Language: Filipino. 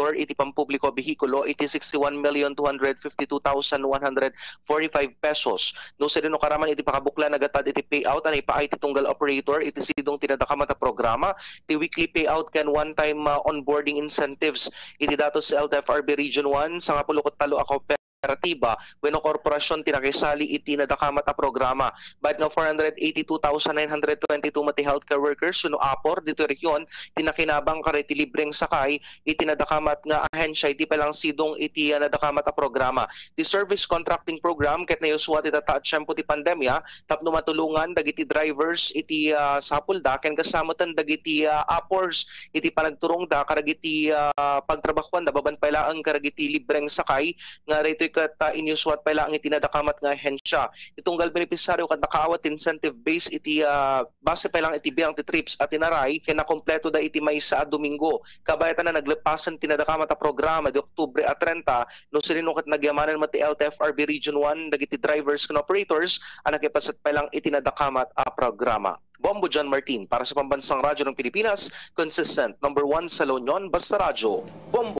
operator iti pampubliko behikulo iti 61,252,145 pesos. No sa dino karaman iti pakabukla nagatad iti payout ani paay ti tunggal operator iti sidong tinadakama ta programa ti weekly payout ken one-time onboarding incentives iti datos sa LTFRB Region 1 sa 13 ako operatiba wenno korporasyon tinakisali iti nadakamat a programa. But nga 482,922 mati healthcare workers suno apor dito region tinakinabang kareti libreng sakay iti nadakamat nga ahensya iti palang sidong iti nadakamat a programa. Di service contracting program ket na yuswa ti tataat siyempo ti pandemya tapno matulungan dagiti drivers iti sapulda ken kasamutan dagiti apors iti panagturong da karagiti pagtrabahuan da baban pailaang karagiti libreng sakay nga rito kat inyuswat pala ang itinadakamat nga ahensya. Itunggal benepisaryo kat nakaawat incentive base iti base pa lang iti bilang ti trips at inaray kaya kompleto da iti may sa Domingo. Kabayatan na naglepasan tinadakamat a programa di Oktubre at 30 no sinino kat nagyamanan mati LTFRB Region 1 dagiti drivers ken operators ang nakipasat pa lang itinadakamat a programa. Bombo John Martin para sa Pambansang Radyo ng Pilipinas, consistent #1 sa La Union, basta radyo. Bombo.